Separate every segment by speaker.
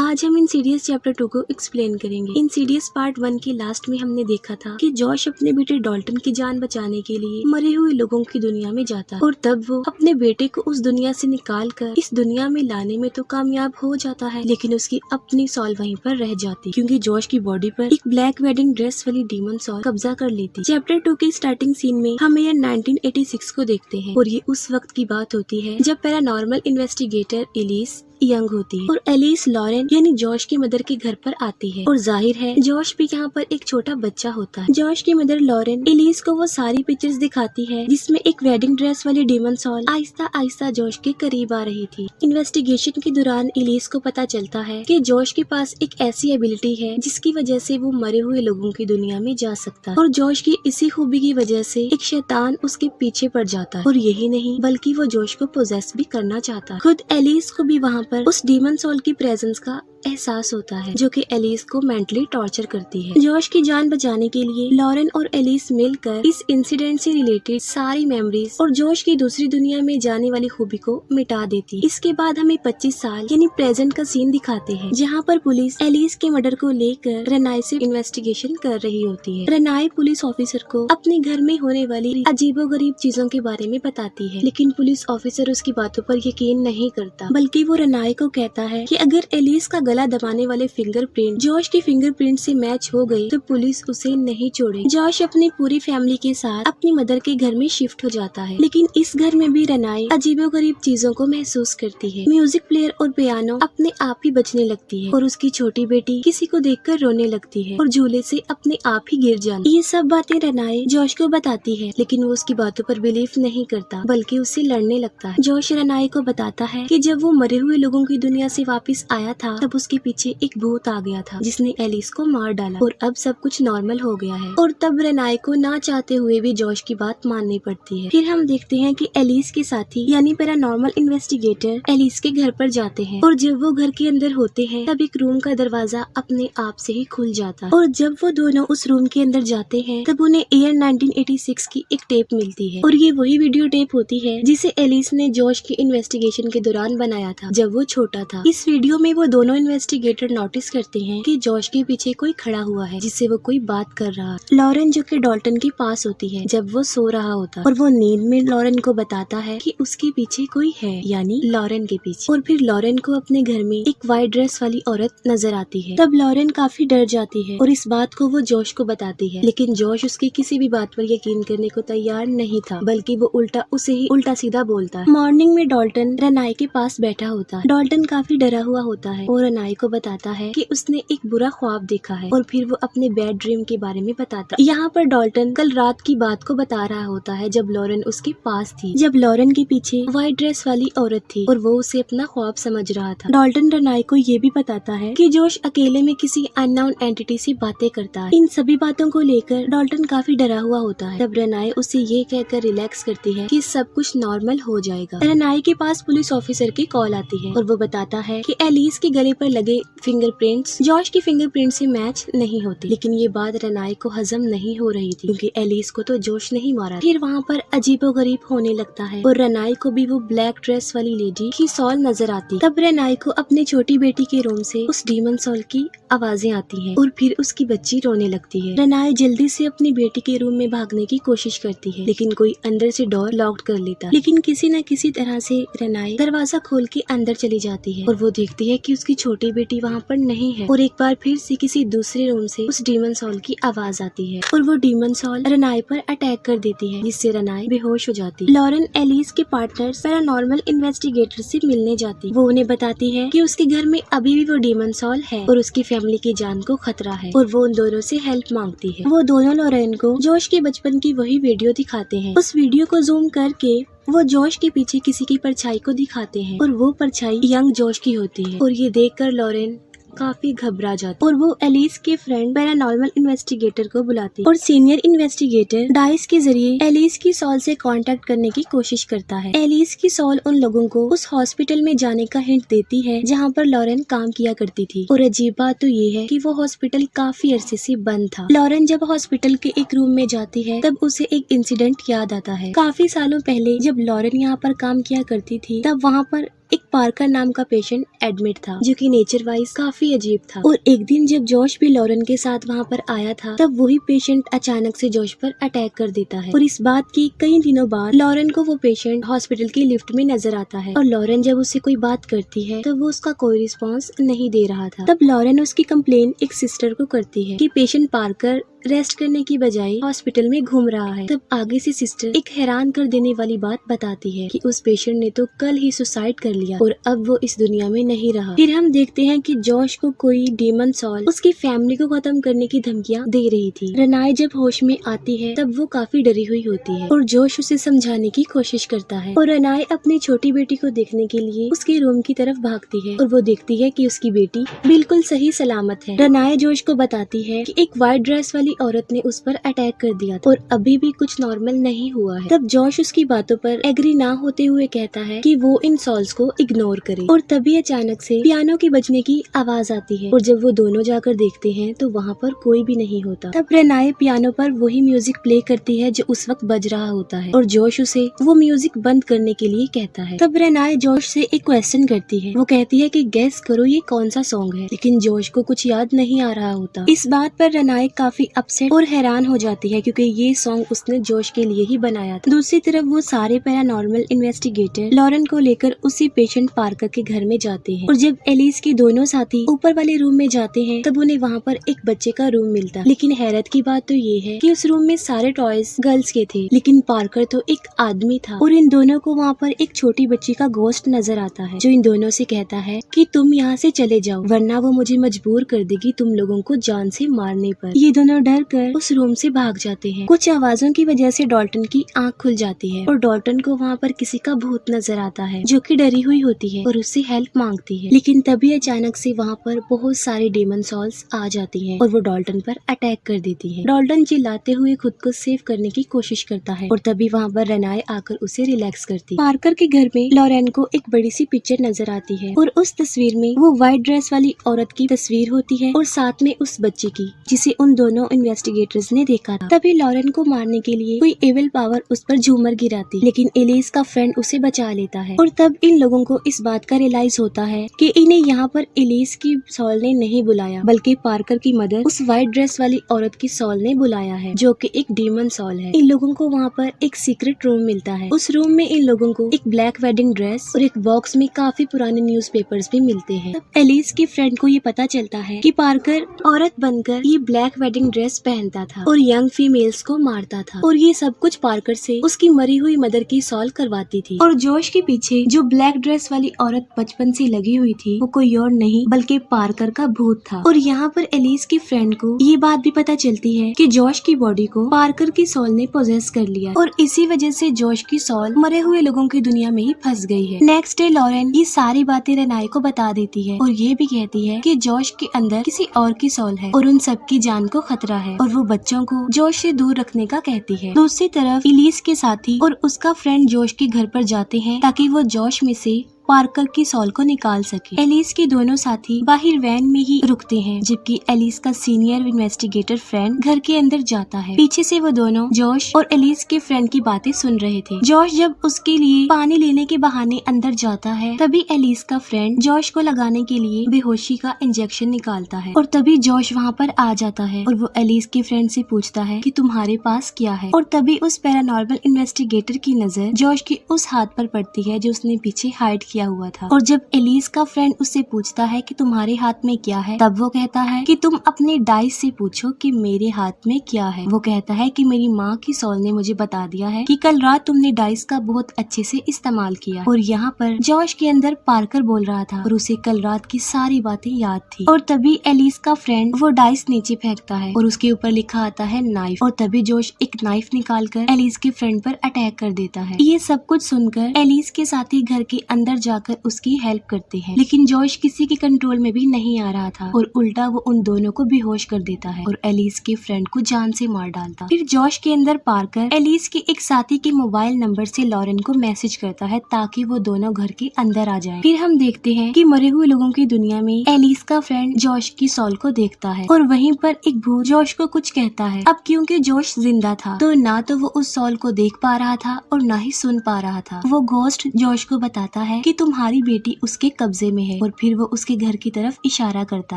Speaker 1: आज हम Insidious chapter 2 को एक्सप्लेन करेंगे। इंसीडियस पार्ट 1 के लास्ट में हमने देखा था कि जॉश अपने बेटे डॉल्टन की जान बचाने के लिए मरे हुए लोगों की दुनिया में जाता है और तब वो अपने बेटे को उस दुनिया से निकाल कर इस दुनिया में लाने में तो कामयाब हो जाता है, लेकिन उसकी अपनी सॉल वहीं पर रह जाती क्योंकि जॉश की बॉडी पर एक ब्लैक वेडिंग ड्रेस वाली डीमन सॉल कब्जा कर लेती। चैप्टर 2 के स्टार्टिंग सीन में हम ईयर 1986 को देखते हैं और ये उस वक्त की बात होती है जब पैरानॉर्मल इन्वेस्टिगेटर एलिस यंग होती है और एलिस लॉरेन यानी जॉश की मदर के घर पर आती है और जाहिर है जॉश भी यहाँ पर एक छोटा बच्चा होता है। जॉश की मदर लॉरेन एलिस को वो सारी पिक्चर्स दिखाती है जिसमें एक वेडिंग ड्रेस वाली demon sol Aahista Aahista Josh के करीब आ रही थी। इन्वेस्टिगेशन के दौरान एलिस को पता चलता है कि जॉश के पास एक ऐसी एबिलिटी है जिसकी वजह से वो मरे हुए लोगों की दुनिया में जा सकता है और जॉश की इसी खूबी की वजह से एक शैतान उसके पीछे पड़ जाता है और यही नहीं बल्कि वो जॉश को पोजेस भी करना चाहता है। खुद एलिस को भी वहाँ पर उस डीमन सोल की प्रेजेंस का एहसास होता है जो कि एलिस को मेंटली टॉर्चर करती है। जॉश की जान बचाने के लिए लॉरेन और एलिस मिलकर इस इंसिडेंट से रिलेटेड सारी मेमोरीज और जॉश की दूसरी दुनिया में जाने वाली खूबी को मिटा देती। इसके बाद हमें 25 साल यानी प्रेजेंट का सीन दिखाते हैं जहाँ पर पुलिस एलिस के मर्डर को लेकर रनाई से इन्वेस्टिगेशन कर रही होती है। रनाई पुलिस ऑफिसर को अपने घर में होने वाली अजीबोगरीब चीजों के बारे में बताती है, लेकिन पुलिस ऑफिसर उसकी बातों पर यकीन नहीं करता बल्कि वो रनाई को कहता है कि अगर एलिस का गला दबाने वाले फिंगरप्रिंट जॉश की फिंगरप्रिंट से मैच हो गई तो पुलिस उसे नहीं छोड़ेगी। जॉश अपनी पूरी फैमिली के साथ अपनी मदर के घर में शिफ्ट हो जाता है, लेकिन इस घर में भी रनाई अजीबोगरीब चीजों को महसूस करती है। म्यूजिक प्लेयर और पियानो अपने आप ही बजने लगती है और उसकी छोटी बेटी किसी को देखकर रोने लगती है और झूले से अपने आप ही गिर जाती है। ये सब बातें रनाई जॉश को बताती है, लेकिन वो उसकी बातों पर बिलीव नहीं करता बल्कि उससे लड़ने लगता है। जॉश रनाई को बताता है कि जब वो मरे हुए लोगों की दुनिया से वापस आया था तब उसके पीछे एक भूत आ गया था जिसने एलिस को मार डाला और अब सब कुछ नॉर्मल हो गया है और तब रनाई को ना चाहते हुए भी जॉश की बात माननी पड़ती है। फिर हम देखते हैं कि एलिस के साथी यानी पैरानॉर्मल इन्वेस्टिगेटर एलिस के घर पर जाते हैं और जब वो घर के अंदर होते हैं तब एक रूम का दरवाजा अपने आप से ही खुल जाता है और जब वो दोनों उस रूम के अंदर जाते हैं तब उन्हें ईयर 1986 की एक टेप मिलती है और ये वही वीडियो टेप होती है जिसे एलिस ने जॉश के इन्वेस्टिगेशन के दौरान बनाया था जब वो छोटा था। इस वीडियो में वो दोनों इन्वेस्टिगेटर नोटिस करते हैं कि जॉश के पीछे कोई खड़ा हुआ है जिससे वो कोई बात कर रहा है। लॉरेन जो कि डॉल्टन के पास होती है जब वो सो रहा होता है और वो नींद में लॉरेन को बताता है कि उसके पीछे कोई है यानी लॉरेन के पीछे। और फिर लॉरेन को अपने घर में एक व्हाइट ड्रेस वाली औरत नजर आती है। तब लॉरेन काफी डर जाती है और इस बात को वो जॉश को बताती है, लेकिन जॉश उसकी किसी भी बात पर यकीन करने को तैयार नहीं था बल्कि वो उसे ही उल्टा सीधा बोलता है। मॉर्निंग में डॉल्टन रनाई के पास बैठा होता है। डॉल्टन काफी डरा हुआ होता है और रनाई को बताता है कि उसने एक बुरा ख्वाब देखा है और फिर वो अपने बैड ड्रीम के बारे में बताता है। यहाँ पर डॉल्टन कल रात की बात को बता रहा होता है जब लॉरेन उसके पास थी, जब लॉरेन के पीछे व्हाइट ड्रेस वाली औरत थी और वो उसे अपना ख्वाब समझ रहा था। डॉल्टन रनाई को ये भी बताता है कि जॉश अकेले में किसी अननोन एंटिटी से बातें करता है। इन सभी बातों को लेकर डॉल्टन काफी डरा हुआ होता है। तब रनाई उसे ये कहकर रिलैक्स करती है कि सब कुछ नॉर्मल हो जाएगा। रनाई के पास पुलिस ऑफिसर की कॉल आती है और वो बताता है कि एलिस के गले पर लगे फिंगरप्रिंट्स जॉश की फिंगरप्रिंट से मैच नहीं होती, लेकिन ये बात रनाई को हजम नहीं हो रही थी क्योंकि एलिस को तो जॉश नहीं मारा। फिर वहाँ पर अजीबोगरीब होने लगता है और रनाई को भी वो ब्लैक ड्रेस वाली लेडी की सॉल नजर आती। तब रनाई को अपनी छोटी बेटी के रूम से उस डीमन सॉल की आवाजें आती हैं और फिर उसकी बच्ची रोने लगती है। रनाई जल्दी से अपनी बेटी के रूम में भागने की कोशिश करती है, लेकिन कोई अंदर से डोर लॉक कर लेता, लेकिन किसी न किसी तरह से रनाई दरवाजा खोल के अंदर चली जाती है और वो देखती है कि उसकी छोटी बेटी वहाँ पर नहीं है और एक बार फिर से किसी दूसरे रूम से उस डीमन सॉल की आवाज आती है और वो डीमन सॉल रनाई पर अटैक कर देती है जिससे रनाई बेहोश हो जाती है। लॉरेन एलिस के पार्टनर्स पैरानॉर्मल इन्वेस्टिगेटर से मिलने जाती। वो उन्हें बताती है कि उसके घर में अभी भी वो डीमन सॉल है और उसकी फैमिली की जान को खतरा है और वो उन दोनों से हेल्प मांगती है। वो दोनों लॉरेन को जॉश के बचपन की वही वीडियो दिखाते हैं। उस वीडियो को जूम करके वो जॉश के पीछे किसी की परछाई को दिखाते हैं और वो परछाई यंग जॉश की होती है और ये देखकर लॉरेन काफी घबरा जाती और वो एलिस के फ्रेंड पैरानॉर्मल इन्वेस्टिगेटर को बुलाती और सीनियर इन्वेस्टिगेटर डाइस के जरिए एलिस की सॉल से कांटेक्ट करने की कोशिश करता है। एलिस की सॉल उन लोगों को उस हॉस्पिटल में जाने का हिंट देती है जहाँ पर लॉरेन काम किया करती थी और अजीब बात तो ये है कि वो हॉस्पिटल काफी अरसे से बंद था। लॉरेन जब हॉस्पिटल के एक रूम में जाती है तब उसे एक इंसिडेंट याद आता है। काफी सालों पहले जब लॉरेन यहाँ पर काम किया करती थी तब वहाँ पर एक पार्कर नाम का पेशेंट एडमिट था, जो कि नेचर वाइज काफी अजीब था। और एक दिन जब जॉश भी लॉरेन के साथ वहाँ पर आया था, तब वही पेशेंट अचानक से जॉश पर अटैक कर देता है। और इस बात की कई दिनों बाद लॉरेन को वो पेशेंट हॉस्पिटल की लिफ्ट में नजर आता है। और लॉरेन जब उससे कोई बात करती है तो वो उसका कोई रिस्पॉन्स नहीं दे रहा था। तब लॉरेन उसकी कंप्लेन एक सिस्टर को करती है कि पेशेंट पार्कर रेस्ट करने की बजाय हॉस्पिटल में घूम रहा है। तब आगे से सिस्टर एक हैरान कर देने वाली बात बताती है कि उस पेशेंट ने तो कल ही सुसाइड कर लिया और अब वो इस दुनिया में नहीं रहा। फिर हम देखते हैं कि जॉश को कोई डीमन सॉल उसकी फैमिली को खत्म करने की धमकियां दे रही थी। रेनाए जब होश में आती है तब वो काफी डरी हुई होती है और जॉश उसे समझाने की कोशिश करता है। और रेनाए अपनी छोटी बेटी को देखने के लिए उसके रूम की तरफ भागती है और वो देखती है कि उसकी बेटी बिल्कुल सही सलामत है। रेनाए जॉश को बताती है कि एक व्हाइट ड्रेस वाली औरत ने उस पर अटैक कर दिया था और अभी भी कुछ नॉर्मल नहीं हुआ है। तब जॉश उसकी बातों पर एग्री ना होते हुए कहता है कि वो इन सॉल्स को इग्नोर करे। और तभी अचानक से पियानो की बजने की आवाज आती है और जब वो दोनों जाकर देखते हैं तो वहाँ पर कोई भी नहीं होता। तब रेनाए पियानो पर वही म्यूजिक प्ले करती है जो उस वक्त बज रहा होता है और जॉश उसे वो म्यूजिक बंद करने के लिए कहता है। तब रेनाए जॉश से एक क्वेश्चन करती है। वो कहती है कि गेस करो ये कौन सा सॉन्ग है, लेकिन जॉश को कुछ याद नहीं आ रहा होता। इस बात पर रेनाए काफी अपसेट और हैरान हो जाती है क्योंकि ये सॉन्ग उसने जॉश के लिए ही बनाया था। दूसरी तरफ वो सारे पैरानॉर्मल इन्वेस्टिगेटर लॉरेन को लेकर उसी पेशेंट पार्कर के घर में जाते हैं। और जब एलिस के दोनों साथी ऊपर वाले रूम में जाते हैं तब उन्हें वहाँ पर एक बच्चे का रूम मिलता है। लेकिन हैरत की बात तो ये है कि उस रूम में सारे टॉयज गर्ल्स के थे, लेकिन पार्कर तो एक आदमी था। और इन दोनों को वहाँ पर एक छोटी बच्ची का घोस्ट नजर आता है जो इन दोनों से कहता है कि तुम यहाँ से चले जाओ वरना वो मुझे मजबूर कर देगी तुम लोगों को जान से मारने पर। ये दोनों डर कर उस रूम से भाग जाते हैं। कुछ आवाजों की वजह से डॉल्टन की आंख खुल जाती है और डॉल्टन को वहाँ पर किसी का भूत नजर आता है जो कि डरी हुई होती है और उससे हेल्प मांगती है। लेकिन तभी अचानक से वहाँ पर बहुत सारे डेमन सॉल्स आ जाती हैं और वो डॉल्टन पर अटैक कर देती है। डॉल्टन चिल्लाते हुए खुद को सेव करने की कोशिश करता है और तभी वहाँ पर रेनाए आकर उसे रिलैक्स करती है। पार्कर के घर में लॉरेन को एक बड़ी सी पिक्चर नजर आती है और उस तस्वीर में वो व्हाइट ड्रेस वाली औरत की तस्वीर होती है और साथ में उस बच्चे की जिसे उन दोनों इन्वेस्टिगेटर्स ने देखा था। तभी लॉरेन को मारने के लिए कोई एविल पावर उस पर झूमर गिराती, लेकिन एलिस का फ्रेंड उसे बचा लेता है। और तब इन लोगों को इस बात का रियलाइज होता है कि इन्हें यहाँ पर एलिस की सॉल ने नहीं बुलाया बल्कि पार्कर की मदर उस व्हाइट ड्रेस वाली औरत की सॉल ने बुलाया है जो कि एक डीमन सॉल है। इन लोगों को वहाँ पर एक सीक्रेट रूम मिलता है। उस रूम में इन लोगों को एक ब्लैक वेडिंग ड्रेस और एक बॉक्स में काफी पुराने न्यूज़पेपर्स भी मिलते हैं। तब एलिस की फ्रेंड को ये पता चलता है कि पार्कर औरत बनकर ये ब्लैक वेडिंग ड्रेस पहनता था और यंग फीमेल्स को मारता था और ये सब कुछ पार्कर से उसकी मरी हुई मदर की सॉल्व करवाती थी। और जॉश के पीछे जो ब्लैक ड्रेस वाली औरत बचपन से लगी हुई थी वो कोई और नहीं बल्कि पार्कर का भूत था। और यहाँ पर एलिस की फ्रेंड को ये बात भी पता चलती है कि जॉश की बॉडी को पार्कर की सॉल ने पोजेस कर लिया और इसी वजह से जॉश की सॉल मरे हुए लोगों की दुनिया में ही फंस गई है। नेक्स्ट डे लॉरेन ये सारी बातें रेनाए को बता देती है और ये भी कहती है कि जॉश के अंदर किसी और की सॉल है और उन सबकी जान को खतरा है और वो बच्चों को जॉश से दूर रखने का कहती है। दूसरी तरफ एलिस के साथी और उसका फ्रेंड जॉश के घर पर जाते हैं ताकि वो जॉश में से पार्कर की सॉल को निकाल सके। एलिस के दोनों साथी बाहर वैन में ही रुकते हैं जबकि एलिस का सीनियर इन्वेस्टिगेटर फ्रेंड घर के अंदर जाता है। पीछे से वो दोनों जॉश और एलिस के फ्रेंड की बातें सुन रहे थे। जॉश जब उसके लिए पानी लेने के बहाने अंदर जाता है तभी एलिस का फ्रेंड जॉश को लगाने के लिए बेहोशी का इंजेक्शन निकालता है और तभी जॉश वहाँ पर आ जाता है और वो एलिस के फ्रेंड से पूछता है कि तुम्हारे पास क्या है। और तभी उस पैरानॉर्मल इन्वेस्टिगेटर की नजर जॉश के उस हाथ पर पड़ती है जो उसने पीछे हाइड किया हुआ था। और जब एलिस का फ्रेंड उससे पूछता है कि तुम्हारे हाथ में क्या है तब वो कहता है कि तुम अपने डाइस से पूछो कि मेरे हाथ में क्या है। वो कहता है कि मेरी माँ की सॉल ने मुझे बता दिया है कि कल रात तुमने डाइस का बहुत अच्छे से इस्तेमाल किया। और यहाँ पर जॉश के अंदर पार्कर बोल रहा था और उसे कल रात की सारी बातें याद थी। और तभी एलिस का फ्रेंड वो डाइस नीचे फेंकता है और उसके ऊपर लिखा आता है नाइफ। और तभी जॉश एक नाइफ निकाल कर एलिस के फ्रेंड पर अटैक कर देता है। ये सब कुछ सुनकर एलिस के साथी घर के अंदर जाकर उसकी हेल्प करते हैं, लेकिन जॉश किसी के कंट्रोल में भी नहीं आ रहा था और उल्टा वो उन दोनों को बेहोश कर देता है और एलिस के फ्रेंड को जान से मार डालता। फिर जॉश के अंदर पार्कर एलिस के एक साथी के मोबाइल नंबर से लॉरेन को मैसेज करता है ताकि वो दोनों घर के अंदर आ जाएं। फिर हम देखते हैं कि मरे हुए लोगों की दुनिया में एलिस का फ्रेंड जॉश की सॉल को देखता है और वहीं पर एक भूत जॉश को कुछ कहता है। अब क्योंकि जॉश जिंदा था तो ना तो वो उस सॉल को देख पा रहा था और ना ही सुन पा रहा था। वो घोस्ट जॉश को बताता है कि तुम्हारी बेटी उसके कब्जे में है, और फिर वो उसके घर की तरफ इशारा करता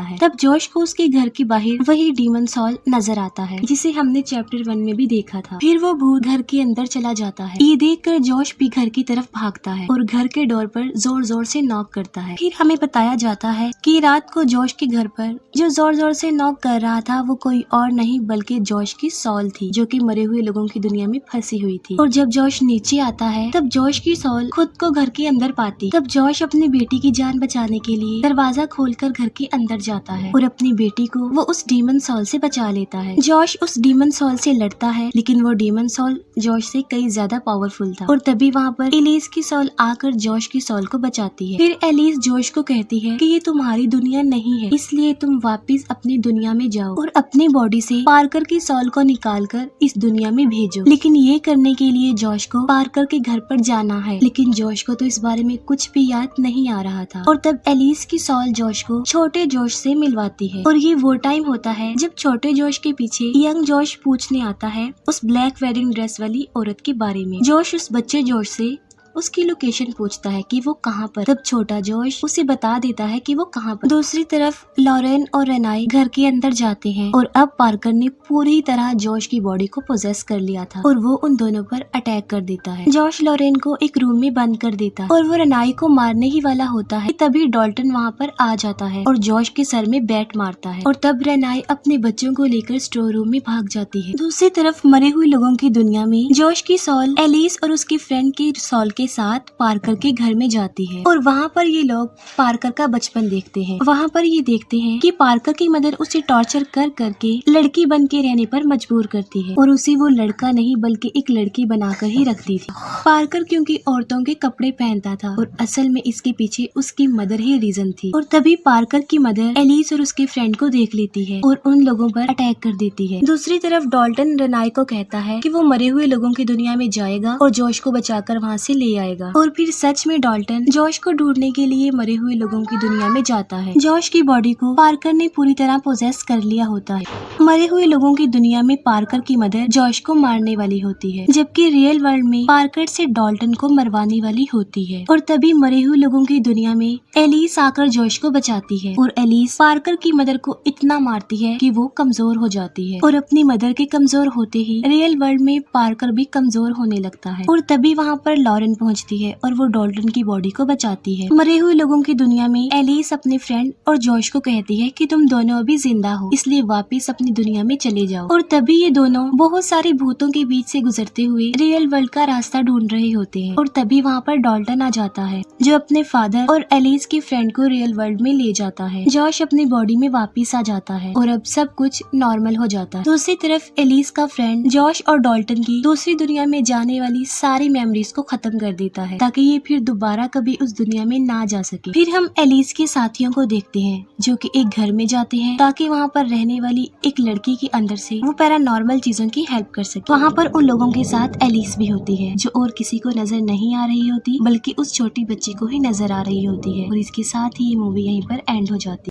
Speaker 1: है। तब जॉश को उसके घर के बाहर वही डीमन सॉल नजर आता है जिसे हमने चैप्टर 1 में भी देखा था। फिर वो भूत घर के अंदर चला जाता है। ये देखकर जॉश भी घर की तरफ भागता है और घर के डोर पर जोर जोर से नॉक करता है। फिर हमें बताया जाता है कि रात को जॉश के घर पर जो जोर जोर से नॉक कर रहा था वो कोई और नहीं बल्कि जॉश की सॉल थी, जो कि मरे हुए लोगों की दुनिया में फंसी हुई थी। और जब जॉश नीचे आता है तब जॉश की सॉल खुद को घर के अंदर पाती। तब जॉश अपनी बेटी की जान बचाने के लिए दरवाजा खोलकर घर के अंदर जाता है और अपनी बेटी को वो उस डीमन सॉल से बचा लेता है। जॉश उस डीमन सॉल से लड़ता है, लेकिन वो डीमन सॉल जॉश से कई ज्यादा पावरफुल था। और तभी वहाँ पर एलिस की सॉल आकर जॉश की सॉल को बचाती है। फिर एलिस जॉश को कहती है कि ये तुम्हारी दुनिया नहीं है, इसलिए तुम वापस अपनी दुनिया में जाओ और अपनी बॉडी से पार्कर की सॉल को निकालकर इस दुनिया में भेजो। लेकिन ये करने के लिए जॉश को पार्कर के घर पर जाना है, लेकिन जॉश को तो इस बारे में कुछ भी याद नहीं आ रहा था। और तब एलिस की सॉल जॉश को छोटे जॉश से मिलवाती है, और ये वो टाइम होता है जब छोटे जॉश के पीछे यंग जॉश पूछने आता है उस ब्लैक वेडिंग ड्रेस वाली औरत के बारे में। जॉश उस बच्चे जॉश से उसकी लोकेशन पूछता है कि वो कहाँ पर। तब छोटा जॉश उसे बता देता है कि वो कहाँ पर। दूसरी तरफ लॉरेन और रेनाई घर के अंदर जाते हैं और अब पार्कर ने पूरी तरह जॉश की बॉडी को पोजेस कर लिया था और वो उन दोनों पर अटैक कर देता है। जॉश लॉरेन को एक रूम में बंद कर देता है और वो रेनाई को मारने ही वाला होता है, तभी डॉल्टन वहाँ पर आ जाता है और जॉश के सर में बैट मारता है। और तब रेनाई अपने बच्चों को लेकर स्टोर रूम में भाग जाती है। दूसरी तरफ मरे हुए लोगों की दुनिया में जॉश की सॉल एलिस और उसकी फ्रेंड की सॉल के साथ पार्कर के घर में जाती है और वहाँ पर ये लोग पार्कर का बचपन देखते हैं। वहाँ पर ये देखते हैं कि पार्कर की मदर उसे टॉर्चर कर करके लड़की बन के रहने पर मजबूर करती है और उसे वो लड़का नहीं बल्कि एक लड़की बनाकर ही रखती थी। पार्कर क्योंकि औरतों के कपड़े पहनता था और असल में इसके पीछे उसकी मदर ही रीजन थी। और तभी पार्कर की मदर एलिस और उसके फ्रेंड को देख लेती है और उन लोगों पर अटैक कर देती है। दूसरी तरफ डॉल्टन रेनाई को कहता है कि वो मरे हुए लोगों की दुनिया में जाएगा और जॉश को बचाकर वहाँ से ले आएगा। और फिर सच में डॉल्टन जॉश को ढूंढने के लिए मरे हुए लोगों की दुनिया में जाता है। जॉश की बॉडी को पार्कर ने पूरी तरह पोजेस कर लिया होता है। मरे हुए लोगों की दुनिया में पार्कर की मदर जॉश को मारने वाली होती है, जबकि रियल वर्ल्ड में पार्कर से डॉल्टन को मरवाने वाली होती है। और तभी मरे हुए लोगों की दुनिया में एलिस आकर जॉश को बचाती है और एलिस पार्कर की मदर को इतना मारती है कि वो कमजोर हो जाती है। और अपनी मदर के कमजोर होते ही रियल वर्ल्ड में पार्कर भी कमजोर होने लगता है। और तभी वहाँ पर लॉरेन पहुँचती है और वो डॉल्टन की बॉडी को बचाती है। मरे हुए लोगों की दुनिया में एलिस अपने फ्रेंड और जॉश को कहती है कि तुम दोनों अभी जिंदा हो, इसलिए वापस अपनी दुनिया में चले जाओ। और तभी ये दोनों बहुत सारे भूतों के बीच से गुजरते हुए रियल वर्ल्ड का रास्ता ढूंढ रहे होते हैं। और तभी वहाँ पर डॉल्टन आ जाता है जो अपने फादर और एलिस की फ्रेंड को रियल वर्ल्ड में ले जाता है। जॉश अपनी बॉडी में वापस आ जाता है और अब सब कुछ नॉर्मल हो जाता है। दूसरी तरफ एलिस का फ्रेंड जॉश और डॉल्टन की दूसरी दुनिया में जाने वाली सारी मेमोरीज को खत्म कर देता है ताकि ये फिर दोबारा कभी उस दुनिया में ना जा सके। फिर हम एलिस के साथियों को देखते हैं जो कि एक घर में जाते हैं ताकि वहाँ पर रहने वाली एक लड़की के अंदर से वो पैरानॉर्मल चीजों की हेल्प कर सके। वहाँ पर उन लोगों के साथ एलिस भी होती है जो और किसी को नजर नहीं आ रही होती बल्कि उस छोटी बच्ची को ही नजर आ रही होती है। और इसके साथ ही ये मूवी यहीं पर एंड हो जाती है।